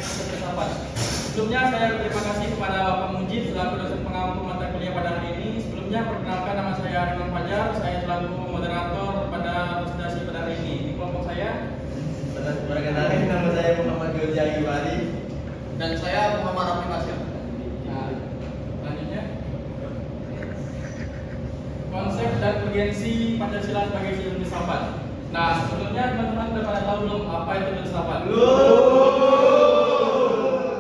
konsep filsafat. Sebelumnya saya berterima kasih kepada Bapak Mujib selaku dosen pengampu mata kuliah pada hari ini. Sebelumnya perkenalkan, nama saya Ridwan Fajar, saya selaku moderator pada presentasi pada hari ini. Di kelompok saya. Perkenalkan, nama saya Muhammad Gojai Iwari. Dan saya Muhammad Rafi Kasya. Nah, selanjutnya konsep dan urgensi Pancasila sebagai sistem filsafat. Nah, sebelumnya teman-teman udah pada tahu belum apa itu filsafat?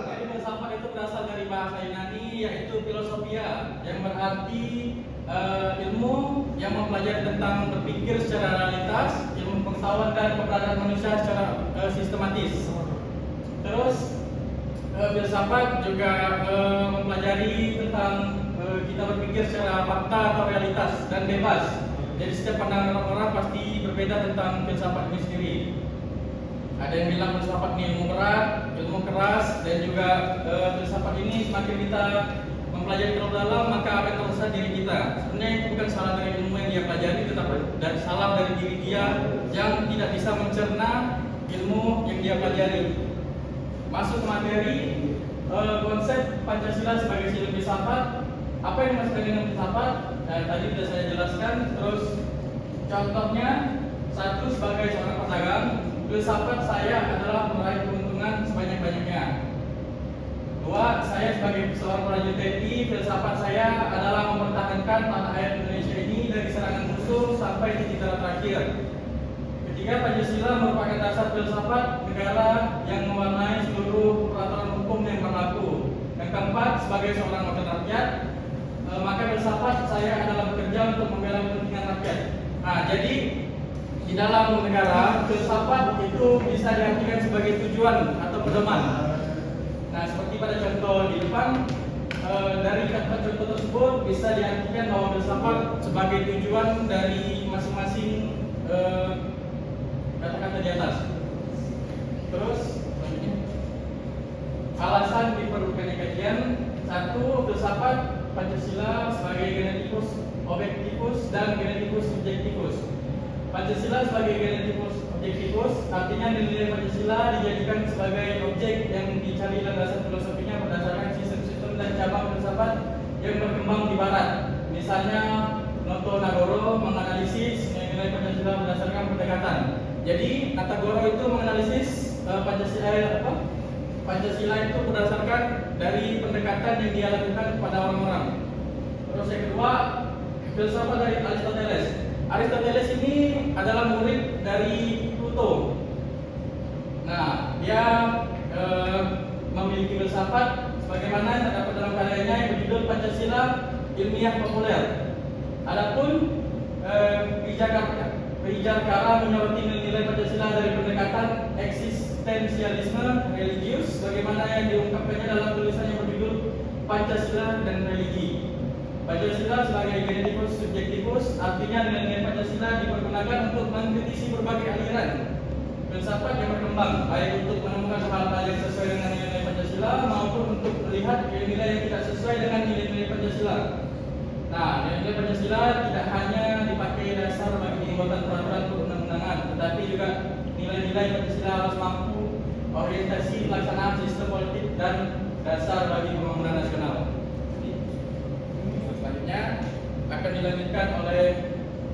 Jadi filsafat itu berasal dari bahasa Yunani yaitu filosofia, yang berarti ilmu yang mempelajari tentang berpikir secara realitas, ilmu pengetahuan dan keberadaan manusia secara sistematis. Terus filsafat juga mempelajari tentang kita berpikir secara fakta atau realitas dan bebas. Jadi setiap pandangan orang pasti berbeda tentang filsafat ini sendiri. Ada yang bilang filsafat ini ilmu berat, ilmu keras, dan juga filsafat ini semakin kita mempelajari terlalu dalam maka akan terasa diri kita. Sebenarnya itu bukan salah dari ilmu yang dia pelajari, tetapi dan salah dari diri dia yang tidak bisa mencerna ilmu yang dia pelajari. Masuk ke materi, konsep Pancasila sebagai sistem filsafat. Apa yang dimaksud dengan filsafat? Tadi sudah saya jelaskan. Terus contohnya, satu, sebagai seorang pedagang, filsafat saya adalah meraih keuntungan sebanyak-banyaknya. Dua, saya sebagai seorang prajurit TNI, filsafat saya adalah mempertahankan tanah air Indonesia ini dari serangan musuh sampai titik darah terakhir. Ketiga, Pancasila merupakan dasar filsafat negara yang mewarnai seluruh peraturan hukum yang berlaku. Yang keempat, sebagai seorang wakil rakyat, maka filsafat saya adalah bekerja untuk membela kepentingan rakyat. Nah, jadi di dalam negara, filsafat itu bisa diartikan sebagai tujuan atau pedoman. Nah, seperti pada contoh di depan, dari kata contoh tersebut bisa diartikan bahwa filsafat sebagai tujuan dari masing-masing kata-kata di atas. Terus alasan diperlukannya kajian. Satu, filsafat Pancasila sebagai genetikus objektifus dan genetikus subjektifus. Pancasila sebagai genetikus objektifus artinya nilai Pancasila dijadikan sebagai objek yang dicari landasan filosofinya berdasarkan sistem-sistem dan cabang filsafat yang berkembang di Barat. Misalnya Noto Nagoro menganalisis nilai Pancasila berdasarkan pendekatan. Jadi Nagoro itu menganalisis Pancasila itu berdasarkan dari pendekatan yang dia lakukan kepada orang-orang. Terus yang kedua, filsafat dari Aristoteles. Aristoteles ini adalah murid dari Plato. Nah, dia memiliki filsafat sebagaimana yang terdapat dalam karyanya yang berjudul Pancasila Ilmiah Populer. Adapun Wijakara menyoroti nilai Pancasila dari pendekatan eksistensialisme religius, bagaimana yang diungkapkannya dalam tulisan yang berjudul Pancasila dan Religi. Pancasila sebagai genetikus subjektifus artinya nilai-nilai Pancasila dipergunakan untuk mengkritisi berbagai aliran filsafat yang berkembang, baik untuk menemukan hal-hal yang sesuai dengan nilai-nilai Pancasila maupun untuk melihat nilai-nilai yang tidak sesuai dengan nilai-nilai Pancasila. Nah, nilai-nilai Pancasila tidak hanya dipakai dasar bagi pembuatan peraturan perundang-undangan, tetapi juga nilai-nilai Pancasila harus mampu orientasi pelaksanaan sistem politik dan dasar bagi pembangunan nasional. Selanjutnya akan dilanjutkan oleh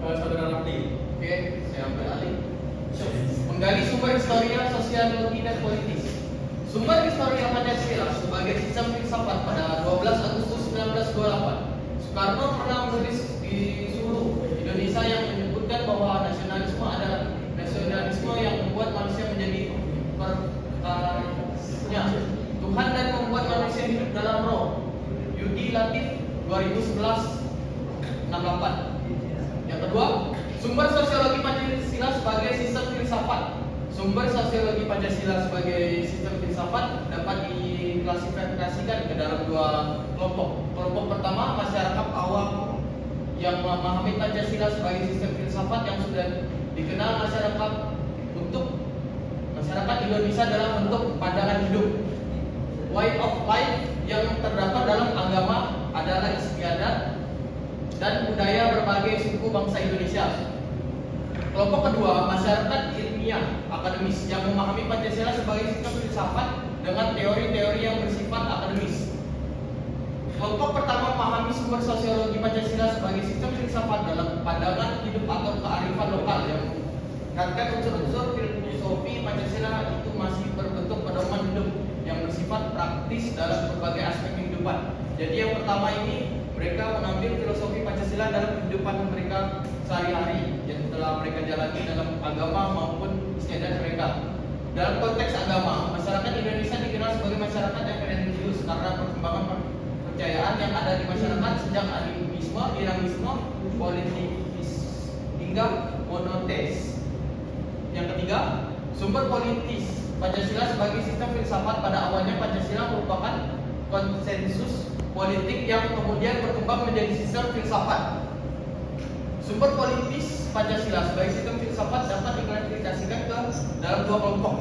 saudara Rafli. Oke, saya ambil alih. Menggali sumber historia, sosiologi, dan politis. Sumber historia Pancasila sebagai sistem filsafat pada 12 Agustus 1928. Soekarno pernah menulis di Suruh Indonesia yang menyebutkan bahwa nasionalisme adalah nasionalisme yang membuat manusia menjadi perkaranya Tuhan dan membuat manusia hidup dalam roh. Yudi Latif 2011-68. Yang kedua, sumber sosiologi Pancasila sebagai sistem filsafat. Sumber sosiologi Pancasila sebagai sistem filsafat dapat diklasifikasikan ke dalam dua kelompok. Kelompok pertama, masyarakat awam yang memahami Pancasila sebagai sistem filsafat yang sudah dikenal masyarakat Indonesia dalam bentuk pandangan hidup, way of life yang terdapat dalam agama, adat istiadat, dan budaya berbagai suku bangsa Indonesia. Kelompok kedua, masyarakat ilmiah akademis yang memahami Pancasila sebagai sistem filsafat dengan teori-teori yang bersifat akademis. Kelompok pertama memahami sumber sosiologi Pancasila sebagai sistem filsafat dalam pandangan hidup atau kearifan lokal yang mengatakan unsur-unsur filosofi Pancasila itu masih berbentuk pedoman hidup yang bersifat praktis dalam berbagai aspek kehidupan. Jadi yang pertama ini mereka mengambil filosofi Pancasila dalam kehidupan mereka sehari-hari yang telah mereka jalani dalam agama maupun istiadat mereka. Dalam konteks agama, masyarakat Indonesia dikenal sebagai masyarakat yang religius karena perkembangan kepercayaan yang ada di masyarakat sejak animisme, dinamisme, politis hingga monoteis. Yang ketiga, sumber politis Pancasila sebagai sistem filsafat. Pada awalnya Pancasila merupakan konsensus politik yang kemudian berkembang menjadi sistem filsafat. Sumber politis Pancasila sebagai sistem filsafat dapat diklasifikasikan ke dalam dua kelompok.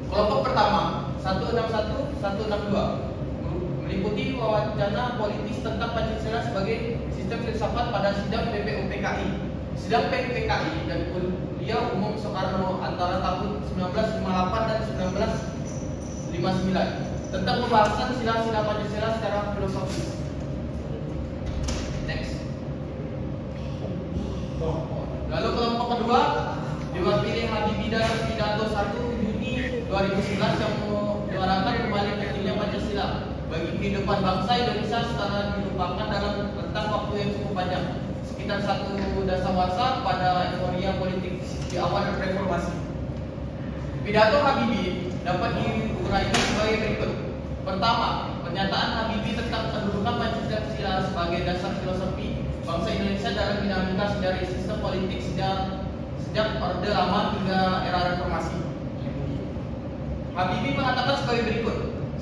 Kelompok pertama 161, 162 meliputi wacana politis tentang Pancasila sebagai sistem filsafat pada sidang PPUPKI. Sidang PPUPKI dan Kuliah Umum Soekarno antara tahun 1958 dan 1959 tentang pembahasan sila-sila Pancasila secara filosofis. Next. Lalu kelompok kedua diwakili Habibie dalam pidato 1 Juni 2011 yang menyuarakan kembali pentingnya Pancasila bagi kehidupan bangsa Indonesia setelah dilupakan dalam rentang waktu yang cukup panjang, sekitar 1 dasawarsa pada euforia politik di awal reformasi. Pidato Habibie dapat diuraikan sebagai berikut. Pertama, pernyataan Habibie tentang kedudukan Pancasila sebagai dasar filosofi bangsa Indonesia dalam dinamika dari sistem politik sejak Orde Lama hingga era reformasi. Habibie mengatakan sebagai berikut.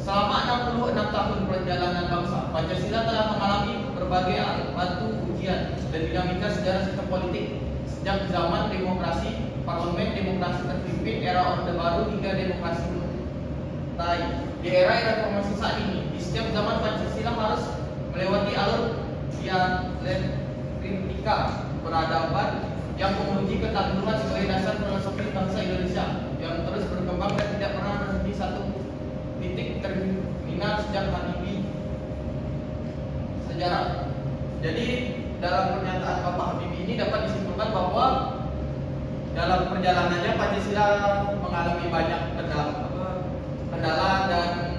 Selama 66 tahun perjalanan bangsa, Pancasila telah mengalami berbagai batu ujian dan dinamika sejarah sistem politik sejak zaman demokrasi parlemen, demokrasi terpimpin, era Orde Baru hingga demokrasi Tai. Di era reformasi saat ini, di setiap zaman Pancasila harus melewati alur dialektika peradaban yang menguji ketangguhan sebagai dasar filosofi bangsa Indonesia yang terus berkembang dan tidak pernah berhenti satu titik terminal sejak Habibie sejarah. Jadi dalam pernyataan Bapak Habibie ini dapat disimpulkan bahwa dalam perjalanannya Pancasila mengalami banyak kendala dan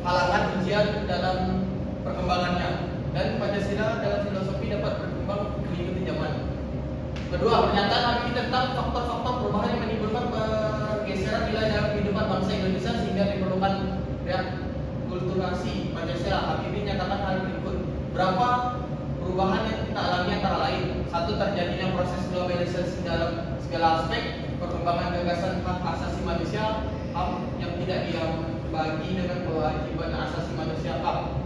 halangan ujian dalam perkembangannya, dan Pancasila dalam filosofi dapat berkembang mengikuti zaman. Kedua, pernyataan Habibie tentang faktor-faktor perubahan yang menimbulkan pergeseran nilai dalam kehidupan bangsa Indonesia sehingga diperlukan rekulturasi Pancasila. Habibie menyatakan hal berikut. Berapa perubahan yang kita alami antara lain: satu, terjadinya proses globalisasi dalam segala aspek, perkembangan gagasan hak asasi manusia, HAM yang tidak dibagi dengan kewajiban asasi manusia HAM.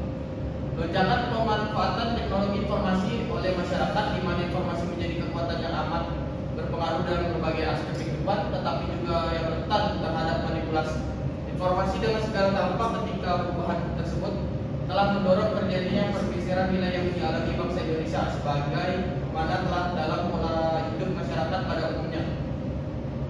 Lonjakan pemanfaatan teknologi informasi oleh masyarakat, di mana informasi menjadi kekuatan yang amat berpengaruh dalam berbagai aspek kehidupan, tetapi juga yang rentan terhadap manipulasi informasi dengan segala dampak. Ketika perubahan tersebut telah mendorong terjadinya pergeseran nilai yang dialami bangsa Indonesia sebagai mana telah dalam pola hidup masyarakat pada umumnya,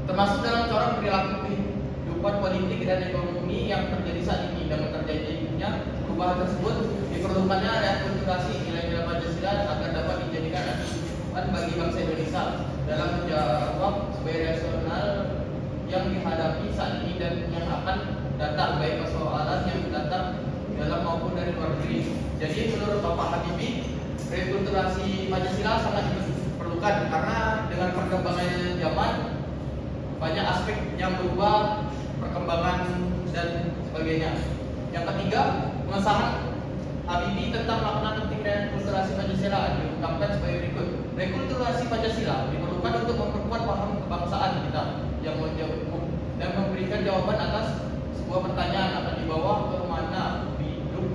termasuk dalam corak perilaku kehidupan politik dan ekonomi yang terjadi saat ini. Dengan terjadinya perubahan tersebut diperlukannya rekulturasi nilai-nilai Pancasila agar dapat dijadikan acuan bagi bangsa Indonesia dalam menjawab sebagai rasional yang dihadapi saat ini dan yang akan datang, baik persoalan yang datang dalam maupun dari luar negeri. Jadi menurut Bapak Habibie, rekulturasi Pancasila sangat diperlukan karena dengan perkembangan zaman banyak aspek yang berubah, perkembangan dan sebagainya. Yang ketiga, pengesahan Habibie tentang makna penting rekulturasi Pancasila diungkapkan sebagai berikut. Rekulturasi Pancasila diperlukan untuk memperkuat paham kebangsaan kita yang menjawab dan memberikan jawaban atas sebuah pertanyaan akan dibawa ke mana hidup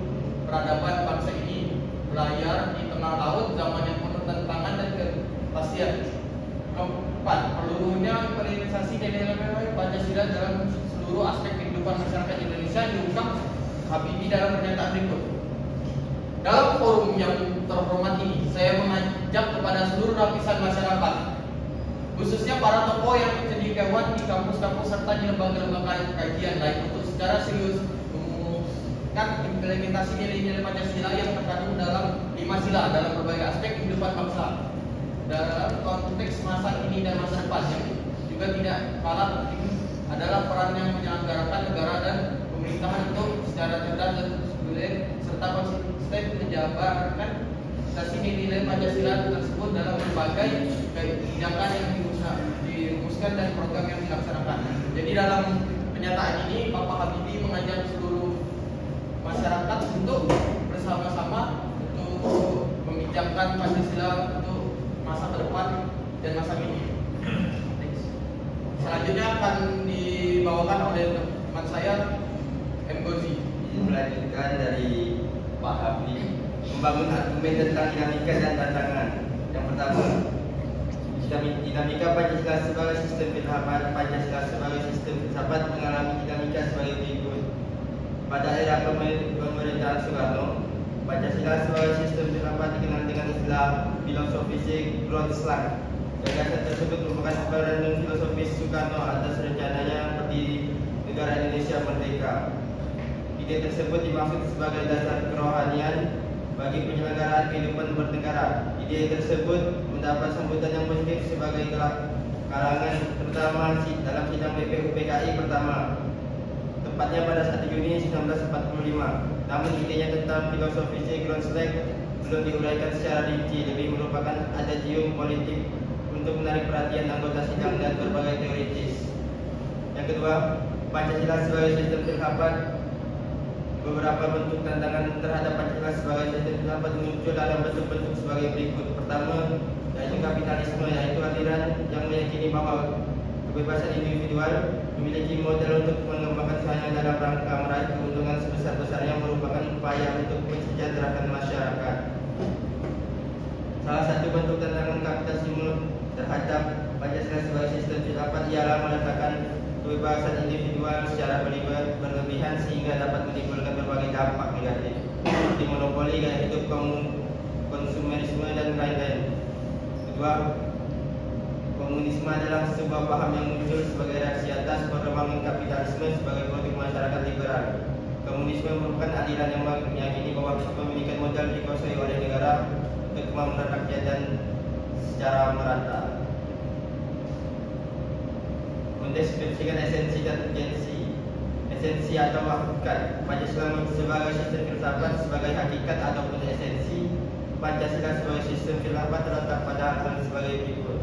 peradaban bangsa ini berlayar di tengah laut zaman yang penuh tantangan dan kepastian. Keempat, perlunya implementasi nilai-nilai Pancasila dalam seluruh aspek kehidupan masyarakat Indonesia diungkap Habibie dalam pernyataan berikut. Dalam forum yang terhormat ini, saya mengajak kepada seluruh lapisan masyarakat, khususnya para tokoh yang cendekiawan di kampus-kampus serta di lembaga-lembaga kajian lain untuk secara serius merumuskan implementasi nilai-nilai Pancasila yang terkandung dalam 5 sila dalam berbagai aspek kehidupan bangsa dalam konteks masa kini dan masa depan. Yang juga tidak kalah penting adalah peran yang menyelenggarakan negara dan pemerintahan untuk secara cerdas dan sumber serta konsisten menjabarkan nilai-nilai Pancasila tersebut dalam berbagai kebijakan yang dirumuskan dan program yang dilaksanakan. Jadi dalam pernyataan ini Bapak Habibie mengajak seluruh masyarakat untuk bersama-sama untuk membijakkan Pancasila untuk masa ke depan dan masa kini. Selanjutnya akan dibawakan oleh teman saya M. Gozi. Melanjutkan dari Pak Habibie membangun argumen tentang dinamika dan tantangan. Yang pertama, dinamika Pancasila sebagai sistem filsafat. Pancasila sebagai sistem filsafat mengalami dinamika sebagai berikut. Pada era pemerintahan Soekarno, Pancasila sebagai sistem filsafat dikenal dengan istilah filosofisik Grundslag. Gagasan tersebut merupakan referendum filosofis Soekarno atas rencananya berdiri negara Indonesia merdeka. Ide tersebut dimaksud sebagai dasar kerohanian bagi penyelenggaraan kehidupan bernegara. Ide tersebut mendapat sambutan yang positif sebagai kalangan, terutama dalam sidang BPUPKI pertama, tepatnya pada 1 Juni 1945. Namun idenya tentang filosofi Grundslag belum diuraikan secara rinci, lebih merupakan adagium politik untuk menarik perhatian anggota sidang dan berbagai teoritis. Yang kedua, Pancasila sebagai sistem filsafat. Beberapa bentuk tantangan terhadap Pancasila sebagai sistem filsafat muncul dalam bentuk-bentuk sebagai berikut. Pertama, yaitu kapitalisme, yaitu aliran yang meyakini bahwa kebebasan individual memiliki modal untuk mengembangkan usahanya dalam rangka meraih keuntungan sebesar-besarnya, merupakan upaya untuk mensejahterakan masyarakat. Salah satu bentuk tantangan kapitalisme terhadap Pancasila sebagai sistem filsafat ialah meletakkan kebebasan individual secara berlebihan sehingga dapat menimbulkan berbagai dampak negatif seperti monopoli gaya hidup, konsumerisme dan lain-lain. Kedua, komunisme adalah sebuah paham yang muncul sebagai reaksi atas perkembangan kapitalisme sebagai produk masyarakat liberal. Komunisme merupakan aliran yang meyakini bahwa kepemilikan modal dikuasai oleh negara untuk kemakmuran rakyat dan secara merata. Mendeskripsikan esensi dan urgensi. Esensi atau hakikat Pancasila sebagai sistem filsafat sebagai hakikat ataupun esensi. Pancasila sebagai sistem filsafat terletak pada hal sebagai berikut.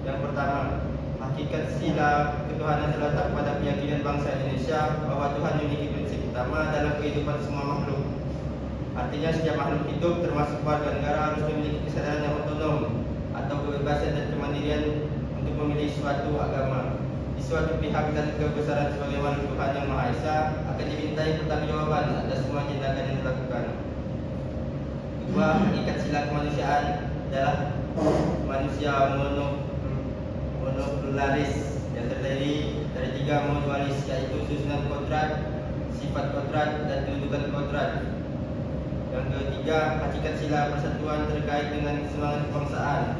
Yang pertama, hakikat sila ketuhanan terletak pada keyakinan bangsa Indonesia bahwa Tuhan memiliki prinsip utama dalam kehidupan semua makhluk. Artinya setiap makhluk hidup termasuk warga negara harus memiliki kesadaran yang otonom atau kebebasan dan kemandirian untuk memilih suatu agama. Di suatu pihak dan kebesaran sebagai makhluk Tuhan yang Maha Esa akan dimintai pertanggungjawaban atas semua tindakan yang dilakukan. Kedua, hakikat sila kemanusiaan adalah manusia monopluralis yang terdiri dari 3 mutualis, yaitu susunan kodrat, sifat kodrat, dan kedudukan kodrat. Yang ketiga, hakikat sila persatuan terkait dengan semangat kebangsaan.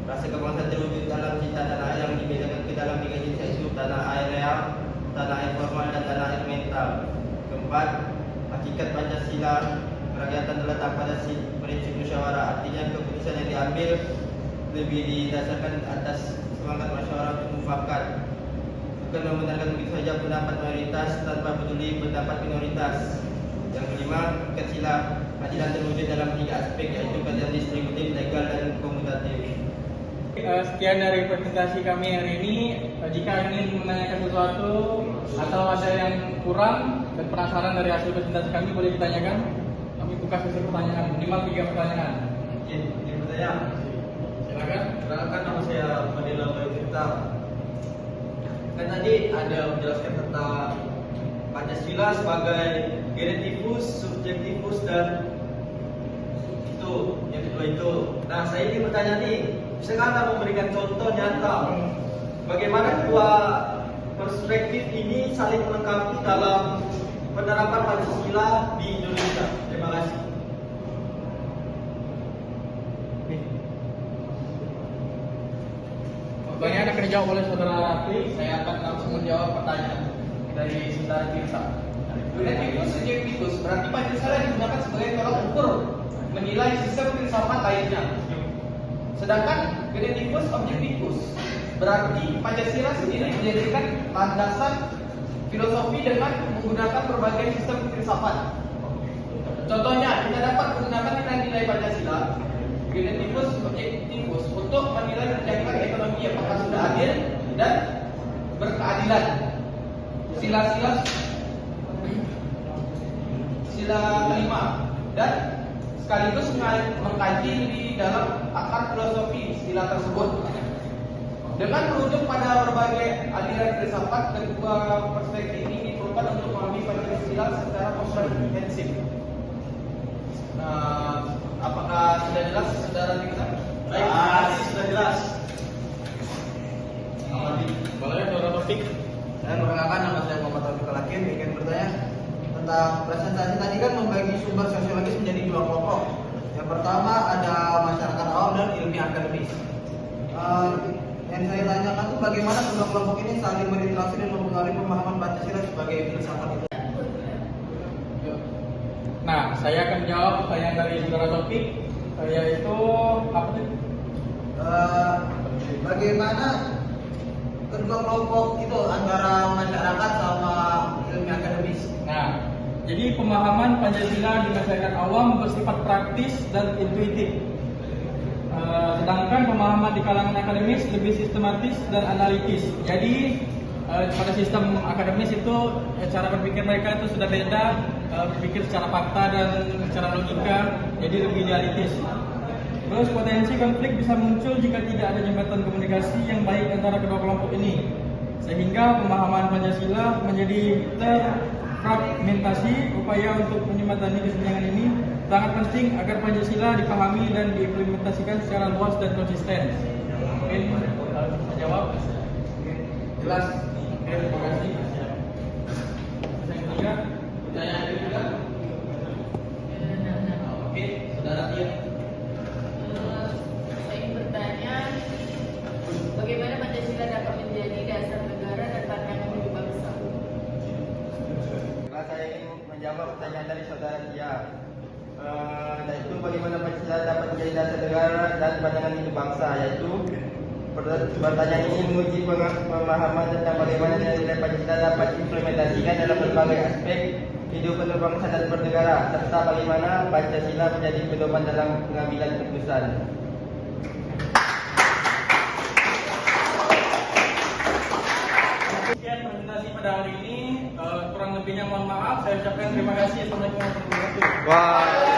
Rasa kebangsaan terwujud dalam cinta tanah air yang dibedakan ke dalam 3 jenis, yaitu tanah air real, tanah air formal, dan tanah air mental. Keempat, hakikat Pancasila kerakyatan terletak pada prinsip musyawarah. Artinya keputusan yang diambil lebih didasarkan atas semangat musyawarah untuk mufakat, bukan membenarkan begitu saja pendapat mayoritas tanpa peduli pendapat minoritas. Yang kelima, hakikat sila keadilan terwujud dalam 3 aspek, yaitu keadilan distributif, legal, dan komutatif. Sekian dari presentasi kami hari ini. Jika ingin menanyakan sesuatu atau ada yang kurang dan penasaran dari hasil presentasi kami, boleh ditanyakan. Kami buka sesi pertanyaan, minimal 3 pertanyaan. Izin bertanya. Silakan. Perkenalkan, nama saya Fadil Tirta. Kan tadi ada menjelaskan tentang Pancasila sebagai genetivus, subjektivus, dan itu yang kedua itu. Nah, saya ingin bertanya nih, bisa Anda memberikan contoh nyata bagaimana dua perspektif ini saling melengkapi dalam penerapan Pancasila di Indonesia? Terima kasih. Pertanyaan akan dijawab oleh saudara Rafli. Saya akan langsung menjawab pertanyaan dari saudara Tirta. Geneticus subjektivus berarti Pancasila digunakan sebagai tolak ukur menilai sistem filsafat lainnya. Sedangkan geneticus objektivus berarti Pancasila sendiri menjadikan landasan filosofi dengan menggunakan berbagai sistem filsafat. Contohnya, kita dapat menggunakan nilai-nilai Pancasila, geneticus objektivus untuk menilai kebijakan ekonomi apakah sudah adil dan berkeadilan. Sila kelima dan sekaligus mengkaji di dalam akar filosofi sila tersebut. Dengan merujuk pada berbagai aliran filsafat, kedua perspektif ini diperlukan untuk memahami Pancasila secara komprehensif. Apakah sudah jelas saudara kita? Baik, sudah jelas. Boleh saudara Topik? Saya perkenalkan, nama saya Muhammad Taufik Al-Hakim. Ingin bertanya tentang presentasi tadi kan membagi sumber sosiologis menjadi dua kelompok. Yang pertama ada masyarakat awam dan ilmiah akademis. Yang saya tanyakan itu bagaimana kedua kelompok ini saling berinteraksi dan mempengaruhi pemahaman Pancasila sebagai filsafat itu. Nah, saya akan jawab pertanyaan dari saudara Topik, yaitu apa sih? Bagaimana kedua kelompok itu antara masyarakat sama ilmiah akademis? Nah, jadi pemahaman Pancasila di masyarakat awam bersifat praktis dan intuitif. Sedangkan pemahaman di kalangan akademis lebih sistematis dan analitis. Jadi pada sistem akademis itu cara berpikir mereka itu sudah beda, berpikir secara fakta dan secara logika, jadi lebih idealitis. Terus potensi konflik bisa muncul jika tidak ada jembatan komunikasi yang baik antara kedua kelompok ini, sehingga pemahaman Pancasila menjadi terfragmentasi. Upaya untuk menjembatani kesenjangan ini sangat penting agar Pancasila dipahami dan diimplementasikan secara luas dan konsisten. Mungkin bisa jawab? Jelas? Oke, terima kasih. Yang ketiga, pertanyaan ketiga. Oke, saudara Tia. Saya ingin bertanya, bagaimana Pancasila dapat menjadi dasar negara dan pandangan hidup bangsa? Saya ingin menjawab pertanyaan dari saudara Tia. Yaitu bagaimana Pancasila dapat menjadi dasar negara dan pandangan hidup bangsa, yaitu pertanyaan ini menguji pemahaman tentang bagaimana nilai Pancasila dapat diimplementasikan dalam berbagai aspek kehidupan berbangsa dan bernegara, serta bagaimana Pancasila menjadi pedoman dalam pengambilan keputusan. Sekian presentasi pada hari ini. Kurang lebihnya mohon maaf. Saya ucapkan terima kasih. Assalamualaikum warahmatullahi wabarakatuh. Wah.